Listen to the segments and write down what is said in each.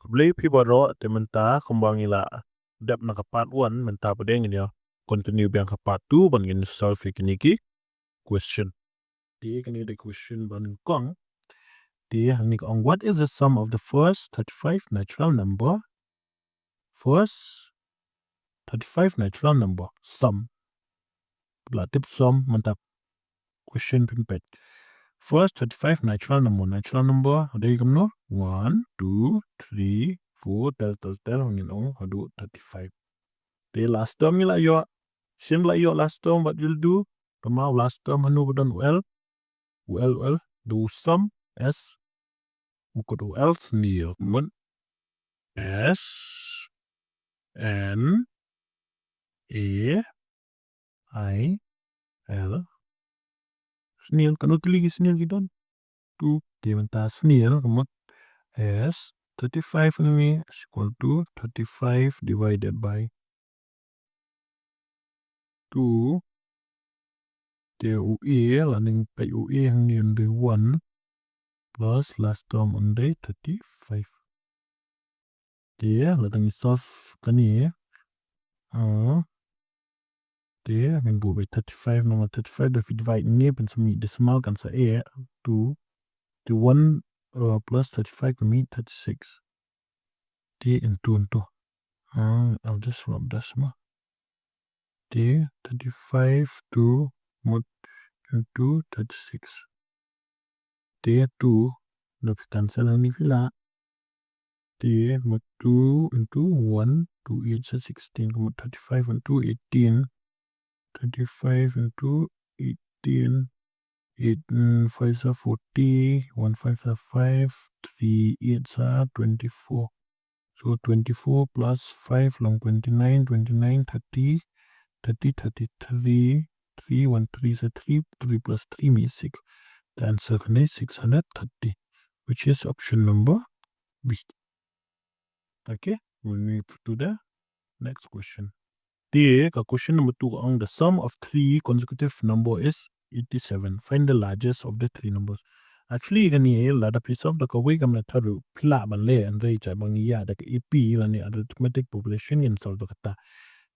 Beli pi baro te menta kembang ila dap na part 1 menta padeng ini continue biang ka part 2 ban ngin solve kiniki question. Di kini the question ban kong. Di hangni kong, what is the sum of the first 35 natural number? First 35 natural number sum. Bla tip sum menta question pimpet. First 35 natural number ada ikamno 1 2 3 4 tel ngin ong hadu 35. The last term nila yo same like your last term what you'll do tomorrow last term hanu dan well do sum s muko do else ni mun s n a I l snil kanu tili snil gidon tu dementa snil kamot s 35 ini is equal to 35 divided by 2 the UE learning by UE hangni on the 1 plus last term on the 35 there letting solve kani there can go by 35 number 35 if you divide ni pen semi decimal kan sa a 2 the 1 plus 35 can mean 36 there into I'll just rub decimal there 35 to mod into 36 there 2 look cancel ni pila there mod 2 into 1 2 8 16 mod 35 into 18 35 into 18 8 5 are 40 1 5 are 5 3 8 are 24 so 24 plus 5 long 29 29 30 30 33 3 1 3 is 3 3 plus 3 means 6 the answer is 630 which is option number B. Okay, we'll move to the next question. There, question number 2 on the sum of 3 consecutive number is 87. Find the largest of the 3 numbers. Actually, gani lada pisau da kawai kam na tharu pila ban le and rei chai bang ya da EP lani arithmetic population in solve da kata.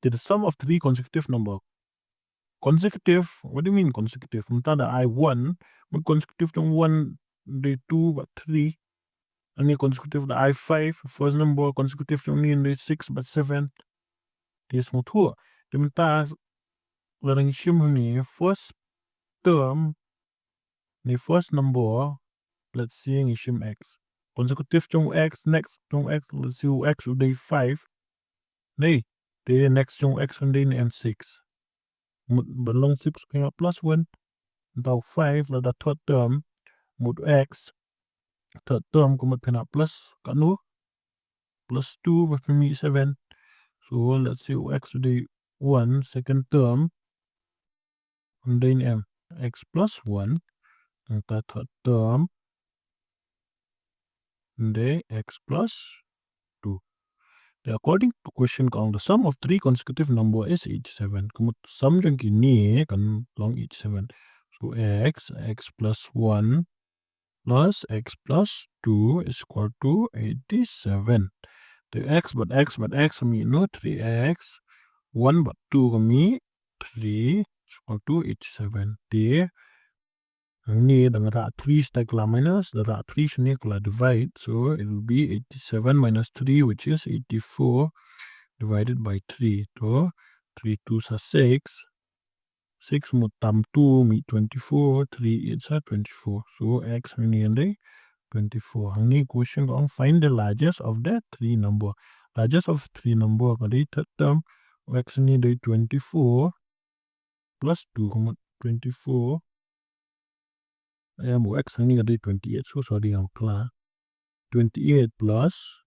The sum of 3 consecutive number. Consecutive, what do you mean consecutive? Mta da I1, but consecutive to 1, day 2, but 3. And consecutive da I5, first number consecutive to only in day 6, but 7. There's more to it. The mta letting shim first term the first number let's see in shim x consecutive chung x next chung x let's see x of day 5 nay the next chung x on day m6 but long 6 plus 1 about 5 là the third term một x third term của một plus kanu plus 2 with me 7 so let's see x of day 1 second term on day m x plus 1 and the third term day x plus 2. According to question count, the sum of 3 consecutive number is 87. Kumut sum jangkylli kan long 87. So x plus 1 plus x plus 2 is equal to 87. The x but x mean no 3x 1 but 2 kami 3 is equal to 87. There ni dengan rak 3 stack la minus the rak 3 sini kala divide so it will be 87 minus 3 which is 84 divided by 3 so 3 2s are 6 6 mutam 2 meet 24 3 8s are 24 so x ini ande 24 ini question on find the largest of the 3 number largest of 3 number kali third term x ini day 24 plus 2 24 x ini ada 28 so sorry yang kelar 28 plus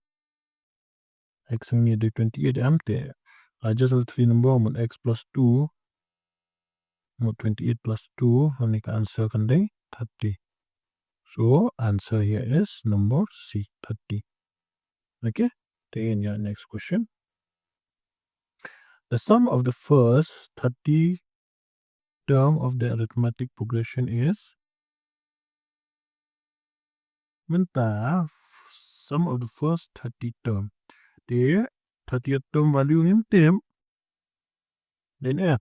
x ini ada 28 amte largest of 3 number x plus 2 28 plus 2 ini ka answer kan day 30 so answer here is number C 30. Okay, then your next question. The sum of the first 30 term of the arithmetic progression is Menta sum of the first 30 term. The 30th term value in them. Then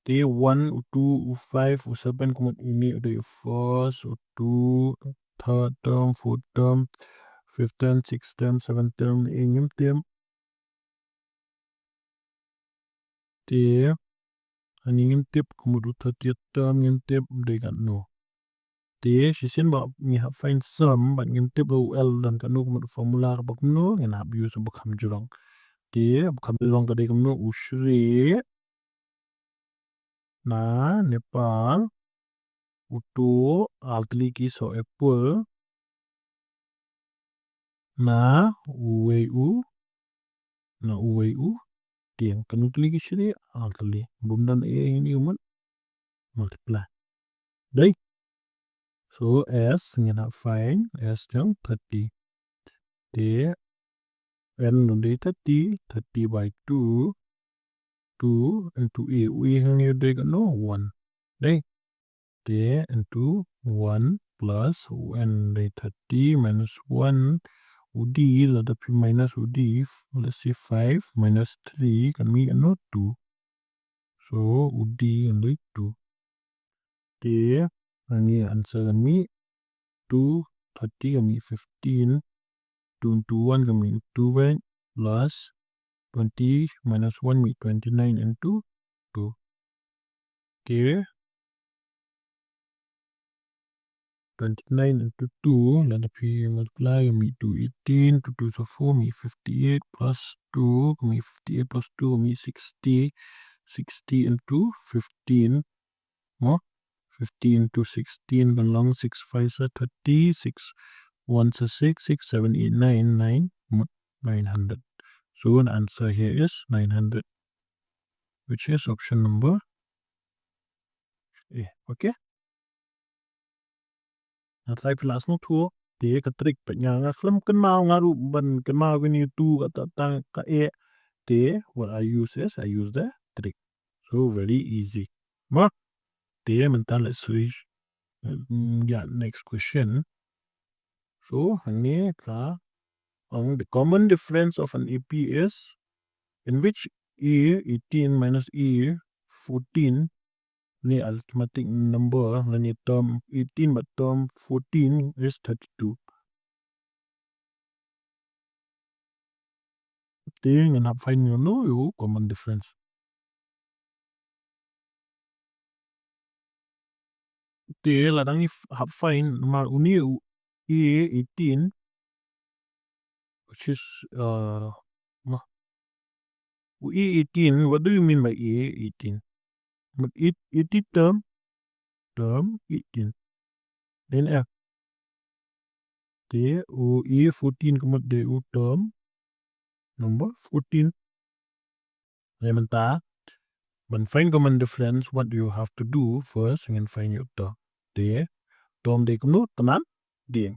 the 1, 2, 5, 7, ini the first, 2, third term, fourth term, fifth term, sixth term, seventh term in them. The anh em tiếp một thứ tiết term em tiếp để cả nô. Thế chỉ xin bảo mình học find sum bạn em tiếp đâu L dan cả nô một formula bậc nô nghe nào use bậc ham jurong. Thế bậc ham jurong cái đây cầm nô usri na Nepal utu altli ki so apple na ueu na ueu tiền kan utli ki shri altli bundan ini umat multiply. Đấy. So S nghe nào find S chẳng 30. Thế n only 30 by 2 into a we hang đây có no 1 đây thế into 1 plus n đây 30 minus 1 ud là the p minus ud let's say 5 minus 3 can be no 2 so ud only 2 thế anh answer can be 2 30 can be 15 2 into 1 can be 2 plus 20 minus 1 means 29 into 2. Okay. 29 into 2, let the p multiply, meet 2, 18, 2 2 so 4, meet 58 plus 2, meet 58 plus 2, meet 60, 60 into 15, more, 15 to 16, along 6 5 so 30, 6 1 so 6, 6 7 8 9, 9, 900. So the answer here is 900, which is option number A. Okay. Nah, saya kelas mu tu dia ke trik penyak ngaklam kynmaw ngaru ban kynmaw gini tu kata tang kaei dia what I use is I use the trick. So very easy. Ma dia mental let's switch. Yeah, next question. So hani ka the common difference of an EP is in which E 18 minus E 14 ni arithmetic number ni term 18 but term 14 is 32. Thing and find you know you common difference. Thế là đang học find mà uni E18 which is E18 what do you mean by E18? But it term 18 then thế E14 có một đề term number 14 thì mình ta mình find common difference what do you have to do first and find your term thế term đây cũng nốt tận điện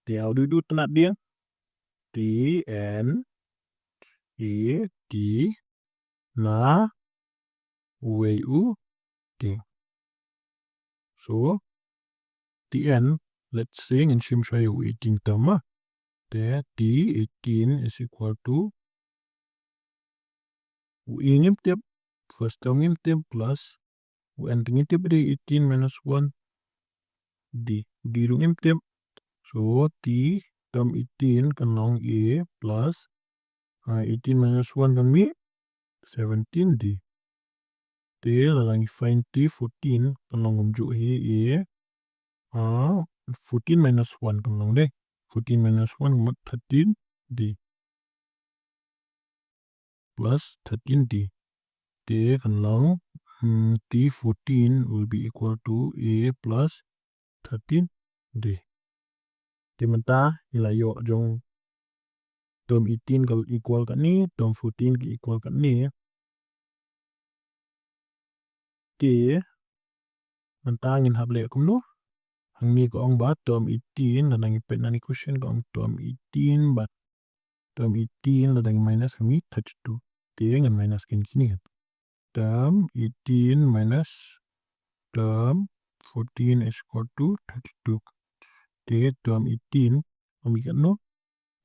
thì how do you do tận điện T N E T na u T. So Tn let's say in shim show you 18 term there T18 is equal to ngim tip first term ngim tip plus and ngim tip 18 minus 1 D ngim tip so T term 18 can long A plus 18 minus 1 can be 17D. Thế là đang find T14 can long gồm dụ A 14 minus 1 can long đây 14 minus 1 mất 13D plus 13D. Thế can long T14 will be equal to A plus 13D. Thì mình ta là dụ dòng term 18 kalau equal kat ni, term 14 equal kat ni. Thì mình ta ngin hab lệ cũng đúng. Hằng ni có ông bát term 18 là đang ipet nani question có ông term 18 but term 18 là đang minus kami 32. Thì ngin minus kin kini kan. Term 18 minus term 14 is equal to 32. Thì term 18 kami kat no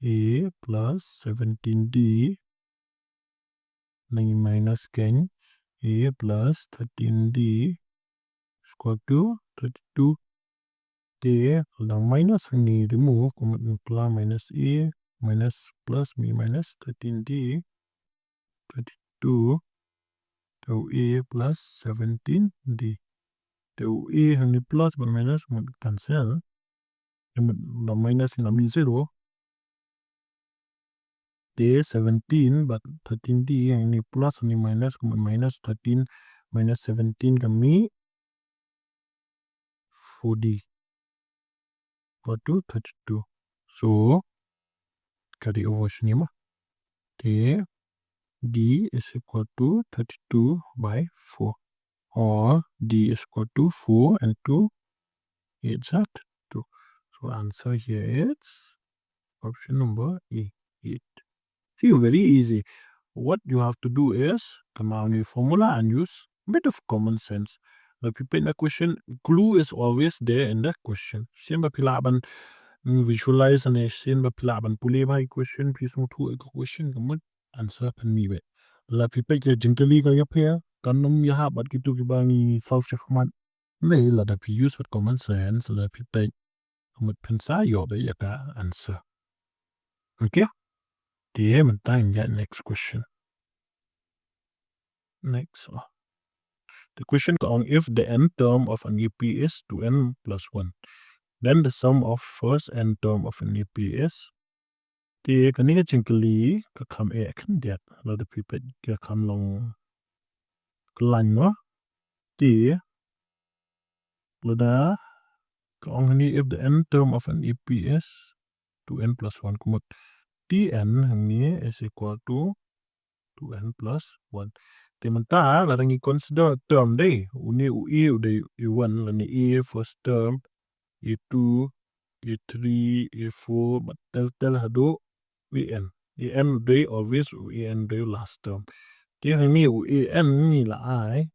A plus 17D minus Kane. A plus 13D equal to 32. Thì lần minus này remove của mình plus minus A minus plus me minus 13D 32 to A plus 17D. Thì A hàng này plus và minus mình cancel. Thì mình lần minus là mình 0. Thì 17 but 13D hàng này plus hàng này minus của mình minus 13 minus 17 ka mi 4D equal to 32. So carry over sini mah. Thì D is equal to 32 by 4. Or D is equal to 4 and 2 is at 2. So answer here is option number E. 8. See, very easy. What you have to do is come out with formula and use a bit of common sense. If you put a question, clue is always there in the question. Siyempre pilaban visualize and siyempre pilaban puli ba question piece mo tu question kamu answer kan mi be. La pipe ke Jingkylli ka yap here kanum yaha bat gitu kibangi false command. May la da pi use with common sense la pipe kamu pensa yo de yaka answer. Okay? The mình time get next question. Next. The question on if the n term of an EP is 2n plus 1, then the sum of first n term of an EP is the kanina Jingkylli ka kam e kyndiat la the pipet ka kam long klan no the la da ka on if the n term of an EP is 2n plus 1 kumut tn hangni is equal to 2n plus 1. Thì mình ta là đang consider term đây. Uni u đây u1 là ni e first term, e2, e3, e4, but tel hado en. En đây always en đây last term. Thì hàng ni en ni là ai?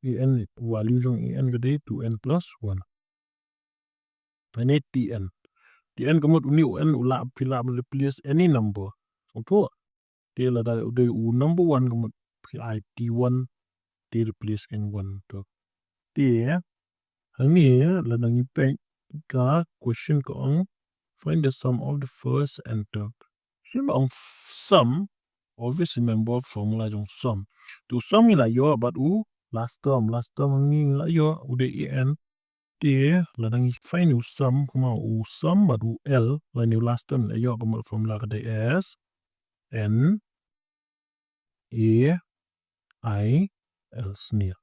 En value trong en cái đây 2n plus 1. Và này tn. Tn có một uni en ulap replace any number. Control. Thì là đây u number 1 có một pt1 they replace n1 to. Thì hàng này là đang pen cả question của ông find the sum of the first and third. Khi mà ông sum always remember formula trong sum. To sum là yo but last term hàng là yo de en. Thì là đang find sum kuma sum but l là new last term là yo kuma formula cái đây s n a I l snail.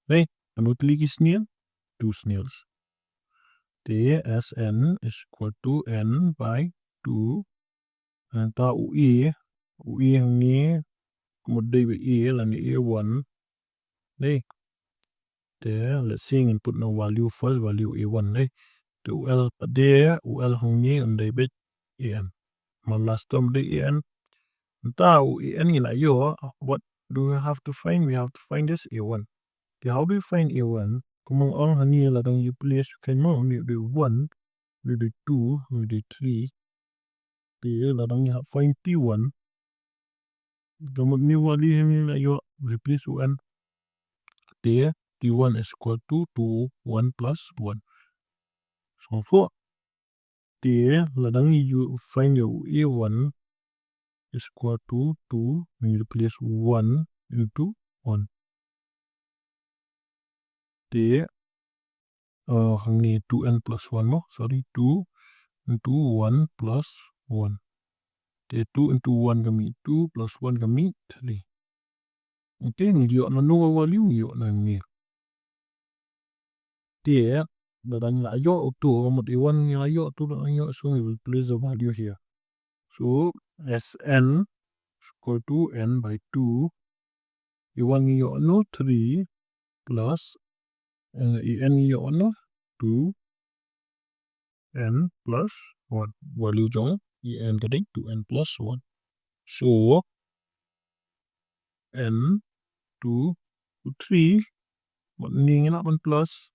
Hey, I'm not leaky snail. 2 snails. The Sn is equal to n by 2. And ta ue hàng ní một đây với e là ní e1. Đây. There, let's see and put no value first, value e1 đây. The ul but there, ul hàng ní and đây với en. Mà last term đây en. Ta en là yo, what do we have to find? We have to find this e1. Thì how do you find e1? Kung mang ang hani là đang you place kynmaw ni the 1, ni the 2, ni the 3. Thì là đang find t1. The new value hình là yo replace n. Thì t1 is equal to 1 plus 1. So for thì là đang you find your e1 is equal to 2, mình replace 1 into 1. Thì hàng này 2n plus 1 mo, sorry 2 into 1 plus 1. Thì 2 into 1 kami 2 plus 1 kami 3. Okay, ngiyo na no value ngiyo na ni. Thì là đang lại yo to một e1 như là yo to là yo so we will place the value here. So Sn equal to n by 2. E1 yo no 3 plus en yo no 2 n plus 1. Value trong en cái định 2n plus 1. So n 2 to 3 but ni not 1 plus.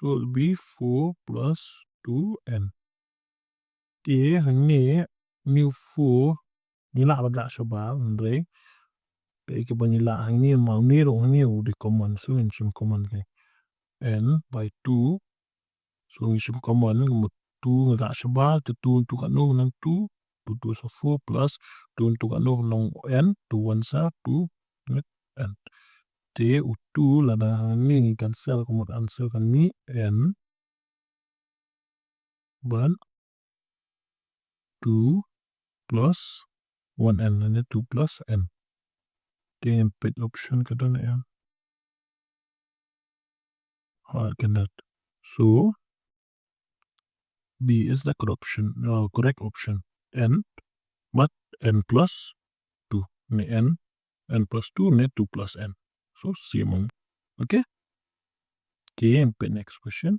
So it will be 4 plus 2n. Thì hình này new fu ni lạ bật lạ số ba đấy cái bên lạ hình này màu này rồi hình này để common so mình chim common cái n by 2 so mình chim common một 2 người lạ số ba từ 2 untuk kat no nang 2 2 so 4 plus 2 untuk kat no nang n 2 1 sa 2 n thì u 2 là ni cancel có một answer kan ni n ban 2 plus 1n là 2 plus n thì em pick option cái đó này em cannot. So B is the correct option. N, but n plus 2. N plus 2, 2 plus n. So same. Okay? Okay, and next question.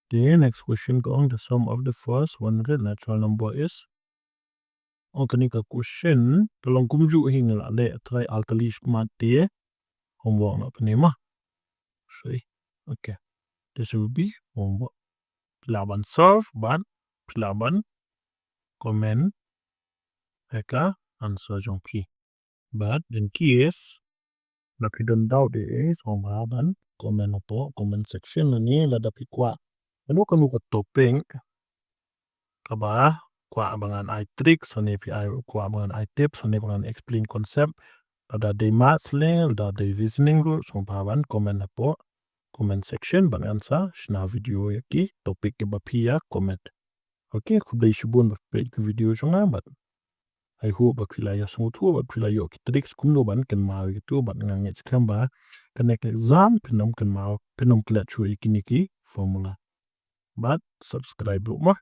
The next question going the sum of the first 100 natural number is. Okay, the question. Tolong kumju hinga le try altalish mate. Homework na panema. Okay. This will be homework. Pilaban solve, ban, pilaban, comment, eka, answer jongki. But in case, nakidon daw di somaban, comment po, comment section na ni ladapi kwa. Ano kanu ka topeng, kaba, kwa abangan i-tricks, ano kwa abangan i-tips, ano abangan explain concept, ada day maths le, ada day reasoning rule, somaban, comment na po. Comment section bang answer shna video yaki topic ke bapia comment. Okay, kublai shibun bapik video jonga but I hope bakila ya smooth ho bakila yo tricks kumno ban kynmaw gitu bat ngangit kamba connect exam kynmaw klet chu ikiniki formula. But subscribe mo